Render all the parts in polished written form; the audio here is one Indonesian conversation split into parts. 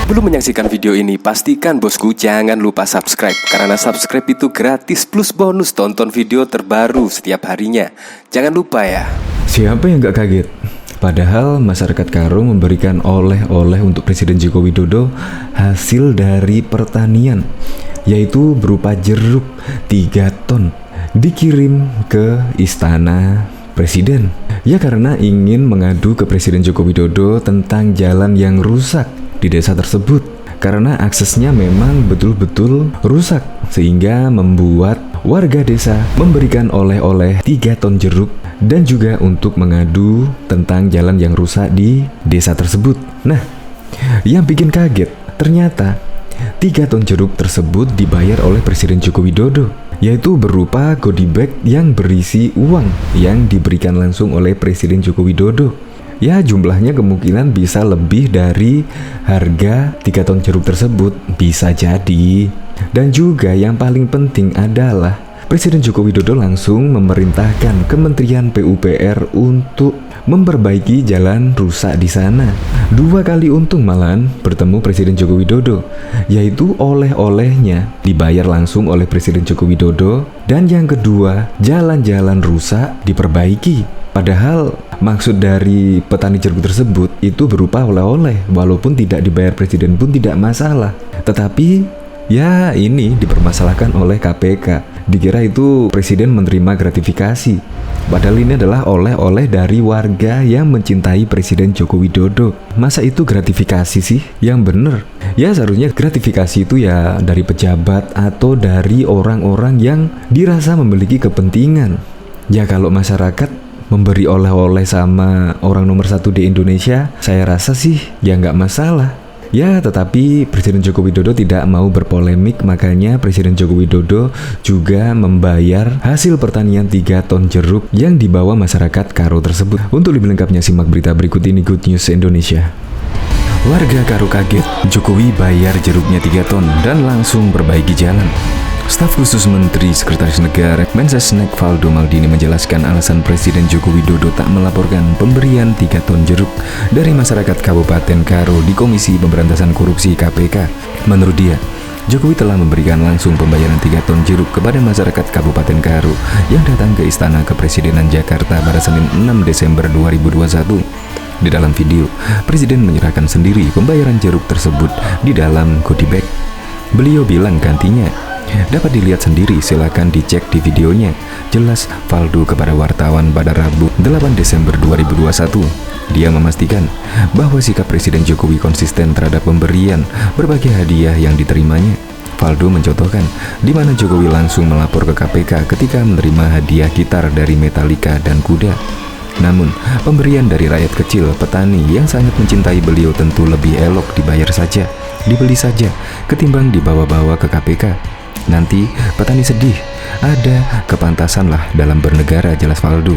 Sebelum menyaksikan video ini, pastikan bosku jangan lupa subscribe. Karena subscribe itu gratis plus bonus tonton video terbaru setiap harinya. Jangan lupa ya. Siapa yang gak kaget? Padahal masyarakat Karo memberikan oleh-oleh untuk Presiden Joko Widodo hasil dari pertanian, yaitu berupa jeruk 3 ton dikirim ke Istana Presiden. Ya karena ingin mengadu ke Presiden Joko Widodo tentang jalan yang rusak di desa tersebut. Karena aksesnya memang betul-betul rusak, sehingga membuat warga desa memberikan oleh-oleh 3 ton jeruk dan juga untuk mengadu tentang jalan yang rusak di desa tersebut. Nah, yang bikin kaget, ternyata 3 ton jeruk tersebut dibayar oleh Presiden Joko Widodo, yaitu berupa goodie bag yang berisi uang yang diberikan langsung oleh Presiden Joko Widodo. Ya, jumlahnya kemungkinan bisa lebih dari harga 3 ton jeruk tersebut, bisa jadi. Dan juga yang paling penting adalah Presiden Joko Widodo langsung memerintahkan Kementerian PUPR untuk memperbaiki jalan rusak di sana. 2 kali untung malahan bertemu Presiden Joko Widodo, yaitu oleh-olehnya dibayar langsung oleh Presiden Joko Widodo, dan yang kedua, jalan-jalan rusak diperbaiki. Padahal maksud dari petani jeruk tersebut itu berupa oleh-oleh, walaupun tidak dibayar presiden pun tidak masalah. Tetapi ya ini dipermasalahkan oleh KPK. Dikira itu presiden menerima gratifikasi, padahal ini adalah oleh-oleh dari warga yang mencintai Presiden Joko Widodo. Masa itu gratifikasi sih? Yang bener ya seharusnya gratifikasi itu ya dari pejabat atau dari orang-orang yang dirasa memiliki kepentingan. Ya kalau masyarakat memberi oleh-oleh sama orang nomor 1 di Indonesia, saya rasa sih ya nggak masalah. Ya, tetapi Presiden Joko Widodo tidak mau berpolemik, makanya Presiden Joko Widodo juga membayar hasil pertanian 3 ton jeruk yang dibawa masyarakat Karo tersebut. Untuk lebih lengkapnya simak berita berikut ini, Good News Indonesia. Warga Karo kaget, Jokowi bayar jeruknya 3 ton dan langsung perbaiki jalan. Staf khusus Menteri Sekretaris Negara Mensesnek Valdo Maldini menjelaskan alasan Presiden Joko Widodo tak melaporkan pemberian 3 ton jeruk dari masyarakat Kabupaten Karo di Komisi Pemberantasan Korupsi KPK. Menurut dia, Jokowi telah memberikan langsung pembayaran 3 ton jeruk kepada masyarakat Kabupaten Karo yang datang ke Istana Kepresidenan Jakarta pada Senin 6 Desember 2021. Di dalam video, Presiden menyerahkan sendiri pembayaran jeruk tersebut di dalam goodie bag. Beliau bilang gantinya dapat dilihat sendiri, silakan dicek di videonya, jelas Valdo kepada wartawan pada Rabu 8 Desember 2021. Dia memastikan bahwa sikap Presiden Jokowi konsisten terhadap pemberian berbagai hadiah yang diterimanya. Valdo mencontohkan di mana Jokowi langsung melapor ke KPK ketika menerima hadiah gitar dari Metallica dan kuda. Namun, pemberian dari rakyat kecil, petani yang sangat mencintai beliau tentu lebih elok dibayar saja, dibeli saja, ketimbang dibawa-bawa ke KPK. Nanti petani sedih, ada kepantasan lah dalam bernegara, jelas Valdo.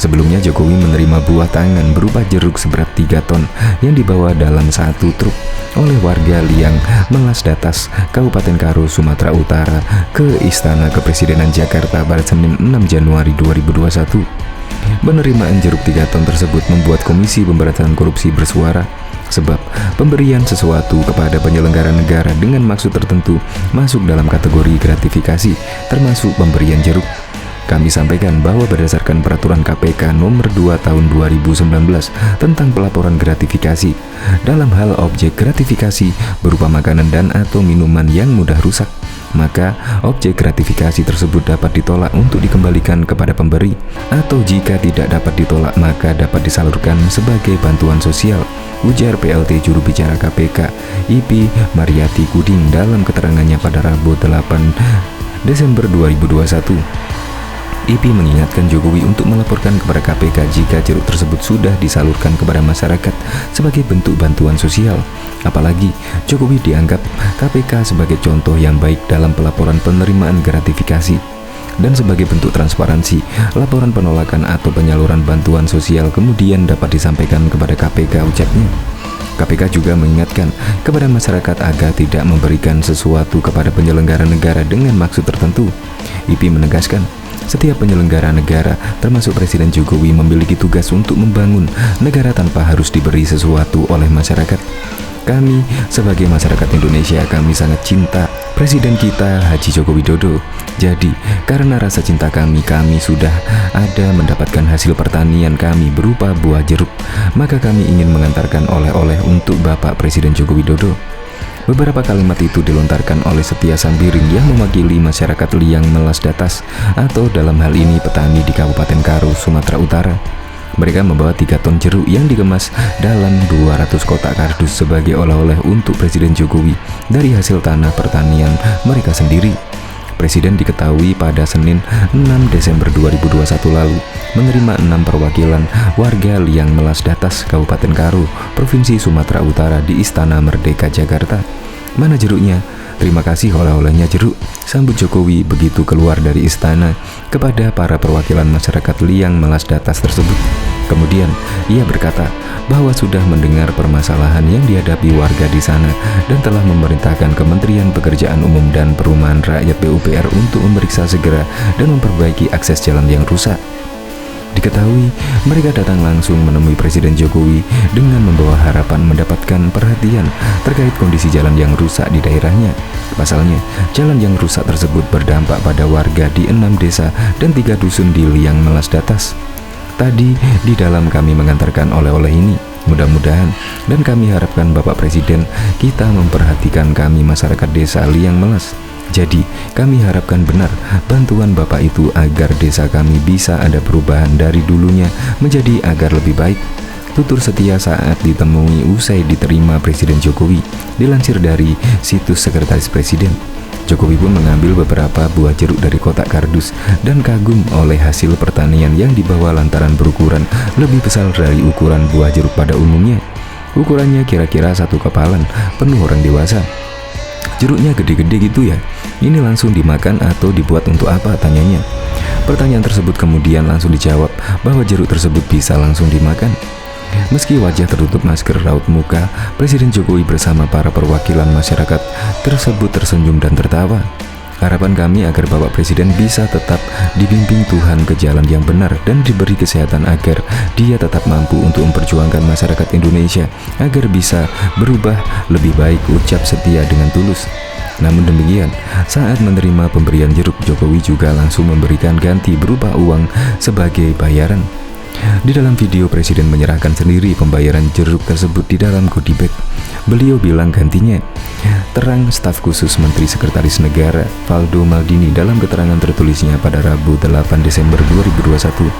Sebelumnya Jokowi menerima buah tangan berupa jeruk seberat 3 ton yang dibawa dalam 1 truk oleh warga Liang, Melas Datas, Kabupaten Karo, Sumatera Utara ke Istana Kepresidenan Jakarta pada Senin 6 Januari 2021. Penerimaan jeruk 3 ton tersebut membuat Komisi Pemberantasan Korupsi bersuara, sebab pemberian sesuatu kepada penyelenggara negara dengan maksud tertentu masuk dalam kategori gratifikasi, termasuk pemberian jeruk. Kami sampaikan bahwa berdasarkan peraturan KPK nomor 2 tahun 2019 tentang pelaporan gratifikasi, dalam hal objek gratifikasi berupa makanan dan atau minuman yang mudah rusak, maka objek gratifikasi tersebut dapat ditolak untuk dikembalikan kepada pemberi, atau jika tidak dapat ditolak maka dapat disalurkan sebagai bantuan sosial, ujar PLT juru bicara KPK IP Mariati Kuding dalam keterangannya pada Rabu 8 Desember 2021. IP mengingatkan Jokowi untuk melaporkan kepada KPK jika jeruk tersebut sudah disalurkan kepada masyarakat sebagai bentuk bantuan sosial. Apalagi Jokowi dianggap KPK sebagai contoh yang baik dalam pelaporan penerimaan gratifikasi. Dan sebagai bentuk transparansi, laporan penolakan atau penyaluran bantuan sosial kemudian dapat disampaikan kepada KPK, ucapnya. KPK juga mengingatkan kepada masyarakat agar tidak memberikan sesuatu kepada penyelenggara negara dengan maksud tertentu. IP menegaskan, setiap penyelenggara negara, termasuk Presiden Jokowi, memiliki tugas untuk membangun negara tanpa harus diberi sesuatu oleh masyarakat. Kami sebagai masyarakat Indonesia, kami sangat cinta Presiden kita Haji Joko Widodo. Jadi karena rasa cinta kami sudah ada mendapatkan hasil pertanian kami berupa buah jeruk. Maka kami ingin mengantarkan oleh-oleh untuk Bapak Presiden Joko Widodo. Beberapa kalimat itu dilontarkan oleh Setia Sambiring yang mewakili masyarakat Liang Melas Datas atau dalam hal ini petani di Kabupaten Karo, Sumatera Utara. Mereka membawa 3 ton jeruk yang dikemas dalam 200 kotak kardus sebagai oleh-oleh untuk Presiden Jokowi dari hasil tanah pertanian mereka sendiri. Presiden diketahui pada Senin 6 Desember 2021 lalu menerima 6 perwakilan warga Liang Melas Datas, Kabupaten Karo, Provinsi Sumatera Utara di Istana Merdeka, Jakarta. Mana jeruknya? Terima kasih oleh-olehnya jeruk, sambut Jokowi begitu keluar dari istana kepada para perwakilan masyarakat Liang Melas Datas tersebut. Kemudian ia berkata bahwa sudah mendengar permasalahan yang dihadapi warga di sana dan telah memerintahkan Kementerian Pekerjaan Umum dan Perumahan Rakyat PUPR untuk memeriksa segera dan memperbaiki akses jalan yang rusak. Diketahui mereka datang langsung menemui Presiden Jokowi dengan membawa harapan mendapatkan perhatian terkait kondisi jalan yang rusak di daerahnya. Pasalnya, jalan yang rusak tersebut berdampak pada warga di 6 desa dan 3 dusun di Liang Melas Datas. Tadi di dalam kami mengantarkan oleh-oleh ini. Mudah-mudahan dan kami harapkan Bapak Presiden kita memperhatikan kami masyarakat desa Liang Melas. Jadi kami harapkan benar bantuan Bapak itu agar desa kami bisa ada perubahan dari dulunya menjadi agar lebih baik. Tutur Setia saat ditemui usai diterima Presiden Jokowi. Dilansir dari situs Sekretaris Presiden, Jokowi pun mengambil beberapa buah jeruk dari kotak kardus dan kagum oleh hasil pertanian yang dibawa lantaran berukuran lebih besar dari ukuran buah jeruk pada umumnya. Ukurannya kira-kira 1 kepalan penuh orang dewasa. Jeruknya gede-gede gitu ya? Ini langsung dimakan atau dibuat untuk apa? Tanyanya. Pertanyaan tersebut kemudian langsung dijawab bahwa jeruk tersebut bisa langsung dimakan. Meski wajah tertutup masker raut muka, Presiden Jokowi bersama para perwakilan masyarakat tersebut tersenyum dan tertawa. Harapan kami agar Bapak Presiden bisa tetap dibimbing Tuhan ke jalan yang benar dan diberi kesehatan agar dia tetap mampu untuk memperjuangkan masyarakat Indonesia agar bisa berubah lebih baik, ucap Setia dengan tulus. Namun demikian, saat menerima pemberian jeruk, Jokowi juga langsung memberikan ganti berupa uang sebagai bayaran. Di dalam video, Presiden menyerahkan sendiri pembayaran jeruk tersebut di dalam goodie bag. Beliau bilang gantinya. Terang staf khusus Menteri Sekretaris Negara Valdo Maldini dalam keterangan tertulisnya pada Rabu 8 Desember 2021.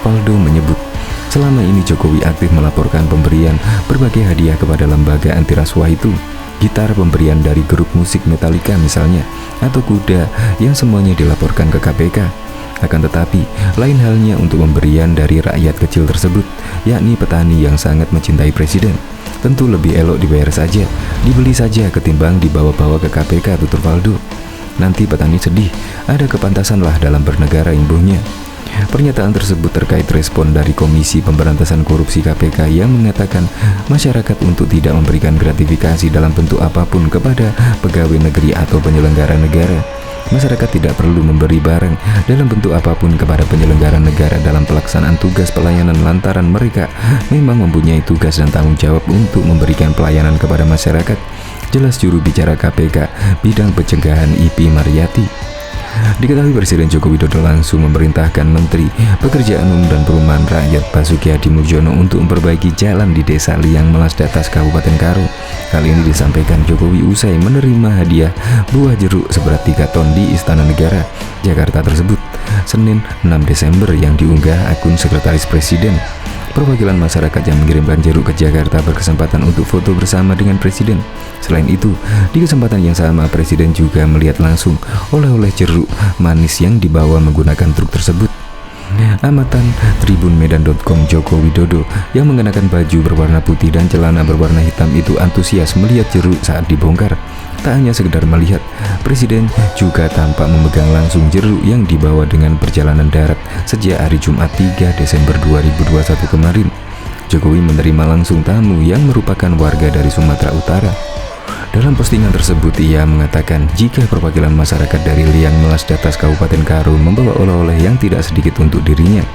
Valdo menyebut, selama ini Jokowi aktif melaporkan pemberian berbagai hadiah kepada lembaga anti rasuah itu. Gitar pemberian dari grup musik Metallica misalnya, atau kuda yang semuanya dilaporkan ke KPK. Akan tetapi, lain halnya untuk pemberian dari rakyat kecil tersebut, yakni petani yang sangat mencintai Presiden. Tentu lebih elok dibayar saja, dibeli saja ketimbang dibawa-bawa ke KPK, tutur Valdo. Nanti petani sedih, ada kepantasanlah dalam bernegara, imbuhnya. Pernyataan tersebut terkait respon dari Komisi Pemberantasan Korupsi KPK yang mengatakan masyarakat untuk tidak memberikan gratifikasi dalam bentuk apapun kepada pegawai negeri atau penyelenggara negara. Masyarakat tidak perlu memberi barang dalam bentuk apapun kepada penyelenggara negara dalam pelaksanaan tugas pelayanan lantaran mereka memang mempunyai tugas dan tanggung jawab untuk memberikan pelayanan kepada masyarakat. Jelas juru bicara KPK bidang pencegahan IP Mariati. Diketahui Presiden Joko Widodo langsung memerintahkan Menteri Pekerjaan Umum dan Perumahan Rakyat Basuki Hadimulyono untuk memperbaiki jalan di desa Liang Melas Datas, Kabupaten Karo. Hal ini disampaikan Jokowi usai menerima hadiah buah jeruk seberat 3 ton di Istana Negara, Jakarta tersebut, Senin 6 Desember yang diunggah akun Sekretaris Presiden. Perwakilan masyarakat yang mengirimkan jeruk ke Jakarta berkesempatan untuk foto bersama dengan Presiden. Selain itu, di kesempatan yang sama Presiden juga melihat langsung oleh-oleh jeruk manis yang dibawa menggunakan truk tersebut. Amatan tribunmedan.com, Joko Widodo yang mengenakan baju berwarna putih dan celana berwarna hitam itu antusias melihat jeruk saat dibongkar. Tak hanya sekedar melihat, Presiden juga tampak memegang langsung jeruk yang dibawa dengan perjalanan darat sejak hari Jumat 3 Desember 2021 kemarin. Jokowi menerima langsung tamu yang merupakan warga dari Sumatera Utara. Dalam postingan tersebut, ia mengatakan jika perwakilan masyarakat dari Liang Melas Datas, Kabupaten Karo membawa oleh-oleh yang tidak sedikit untuk dirinya.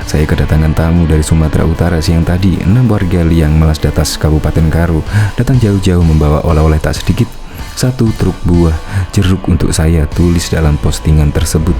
Saya kedatangan tamu dari Sumatera Utara siang tadi. 6 warga Liang Melas Datas, Kabupaten Karo, datang jauh-jauh membawa oleh-oleh tak sedikit. 1 truk buah jeruk untuk saya, tulis dalam postingan tersebut.